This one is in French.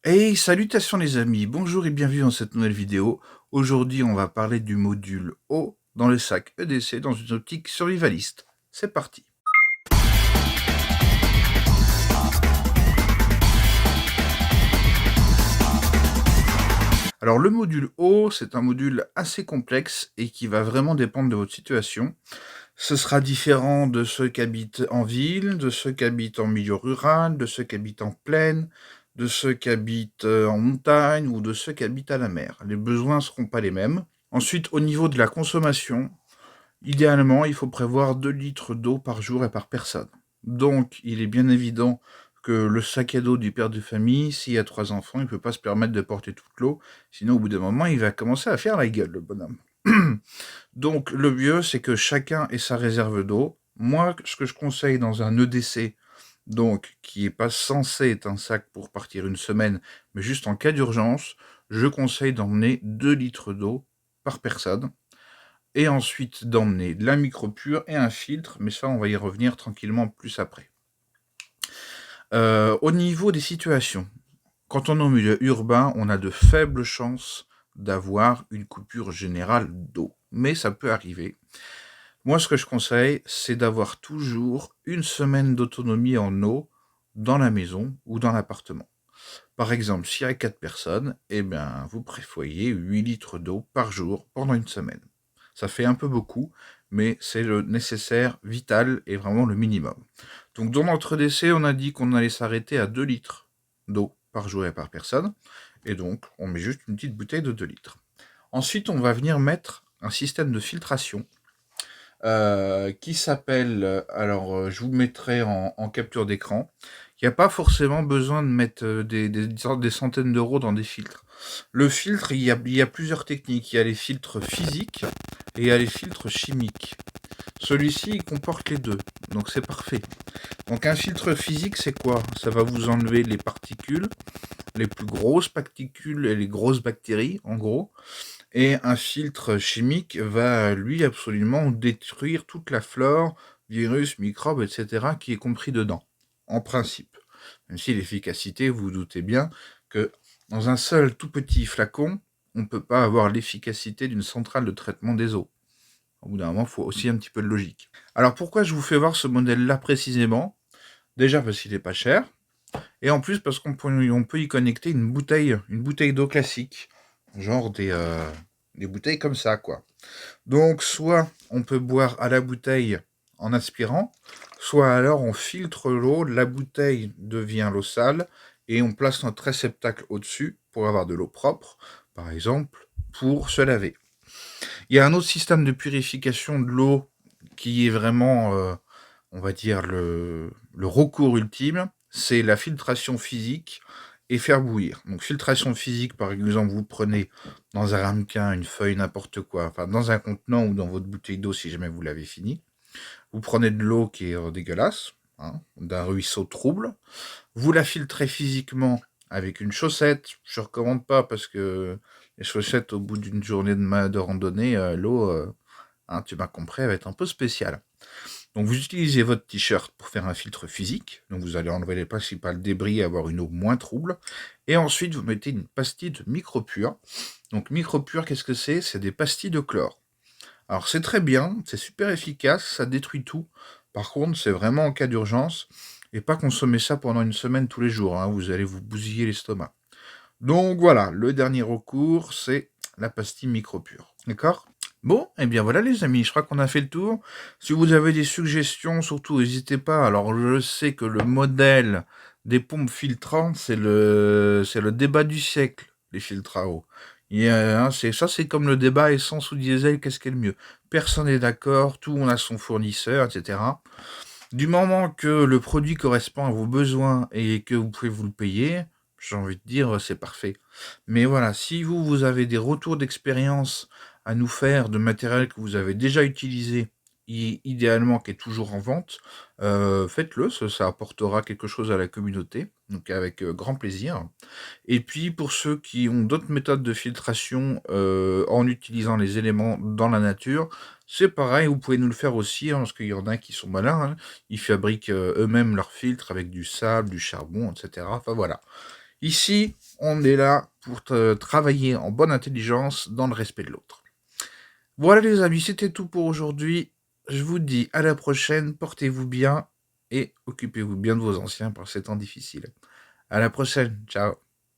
Hey, salutations les amis, bonjour et bienvenue dans cette nouvelle vidéo. Aujourd'hui, on va parler du module eau dans le sac EDC dans une optique survivaliste. C'est parti. Alors le module eau, c'est un module assez complexe et qui va vraiment dépendre de votre situation. Ce sera différent de ceux qui habitent en ville, de ceux qui habitent en milieu rural, de ceux qui habitent en plaine, de ceux qui habitent en montagne ou de ceux qui habitent à la mer. Les besoins ne seront pas les mêmes. Ensuite, au niveau de la consommation, idéalement, il faut prévoir 2 litres d'eau par jour et par personne. Donc, il est bien évident que le sac à dos du père de famille, s'il y a 3 enfants, il ne peut pas se permettre de porter toute l'eau, sinon au bout d'un moment, il va commencer à faire la gueule, le bonhomme. Donc, le mieux, c'est que chacun ait sa réserve d'eau. Moi, ce que je conseille dans un EDC, donc qui n'est pas censé être un sac pour partir une semaine, mais juste en cas d'urgence, je conseille d'emmener 2 litres d'eau par personne et ensuite d'emmener de la micropure et un filtre, mais ça, on va y revenir tranquillement plus après. Au niveau des situations, quand on est au milieu urbain, on a de faibles chances d'avoir une coupure générale d'eau, mais ça peut arriver. Moi, ce que je conseille, c'est d'avoir toujours une semaine d'autonomie en eau dans la maison ou dans l'appartement. Par exemple, s'il y a 4 personnes, eh bien, vous prévoyez 8 litres d'eau par jour pendant une semaine. Ça fait un peu beaucoup, mais c'est le nécessaire, vital et vraiment le minimum. Donc dans notre décès, on a dit qu'on allait s'arrêter à 2 litres d'eau par jour et par personne. Et donc, on met juste une petite bouteille de 2 litres. Ensuite, on va venir mettre un système de filtration qui s'appelle, je vous mettrai en capture d'écran. Il n'y a pas forcément besoin de mettre des centaines d'euros dans des filtres. Le filtre, il y a plusieurs techniques. Il y a les filtres physiques et il y a les filtres chimiques. Celui-ci, il comporte les deux, donc c'est parfait. Donc un filtre physique, c'est quoi? Ça va vous enlever les particules, les plus grosses particules et les grosses bactéries, en gros. Et un filtre chimique va, lui, absolument détruire toute la flore, virus, microbes, etc., qui est compris dedans, en principe. Même si l'efficacité, vous vous doutez bien que dans un seul tout petit flacon, on ne peut pas avoir l'efficacité d'une centrale de traitement des eaux. Au bout d'un moment, il faut aussi un petit peu de logique. Alors pourquoi je vous fais voir ce modèle-là précisément? Déjà parce qu'il n'est pas cher, et en plus parce qu'on peut y connecter une bouteille d'eau classique, genre des bouteilles comme ça, quoi. Donc soit on peut boire à la bouteille en aspirant, soit alors on filtre l'eau, la bouteille devient l'eau sale, et on place notre réceptacle au-dessus pour avoir de l'eau propre, par exemple, pour se laver. Il y a un autre système de purification de l'eau qui est vraiment, on va dire, le recours ultime, c'est la filtration physique et faire bouillir. Donc filtration physique, par exemple, vous prenez dans un ramequin, une feuille, n'importe quoi, enfin dans un contenant ou dans votre bouteille d'eau si jamais vous l'avez fini. Vous prenez de l'eau qui est dégueulasse, hein, d'un ruisseau trouble. Vous la filtrez physiquement avec une chaussette. Je ne recommande pas parce que les chaussettes, au bout d'une journée de randonnée, l'eau, hein, tu m'as compris, elle va être un peu spéciale. Donc vous utilisez votre t-shirt pour faire un filtre physique, donc vous allez enlever les principaux débris et avoir une eau moins trouble. Et ensuite, vous mettez une pastille de micropure. Donc micropure, qu'est-ce que c'est? C'est des pastilles de chlore. Alors c'est très bien, c'est super efficace, ça détruit tout. Par contre, c'est vraiment en cas d'urgence. Et pas consommer ça pendant une semaine tous les jours, hein, vous allez vous bousiller l'estomac. Donc voilà, le dernier recours, c'est la pastille micropure. D'accord? Bon, et bien voilà les amis, je crois qu'on a fait le tour. Si vous avez des suggestions, surtout n'hésitez pas. Alors je sais que le modèle des pompes filtrantes, c'est le débat du siècle, les filtres à eau. C'est comme le débat essence ou diesel, qu'est-ce qui est le mieux? Personne n'est d'accord, tout le monde a son fournisseur, etc. Du moment que le produit correspond à vos besoins et que vous pouvez vous le payer, j'ai envie de dire, c'est parfait. Mais voilà, si vous avez des retours d'expérience à nous faire de matériel que vous avez déjà utilisé, idéalement qui est toujours en vente, faites-le, ça apportera quelque chose à la communauté, donc avec grand plaisir. Et puis pour ceux qui ont d'autres méthodes de filtration en utilisant les éléments dans la nature, c'est pareil, vous pouvez nous le faire aussi, hein, parce qu'il y en a qui sont malins, hein. Ils fabriquent eux-mêmes leurs filtres avec du sable, du charbon, etc. Enfin voilà. Ici, on est là pour travailler en bonne intelligence dans le respect de l'autre. Voilà les amis, c'était tout pour aujourd'hui. Je vous dis à la prochaine, portez-vous bien et occupez-vous bien de vos anciens par ces temps difficiles. À la prochaine, ciao.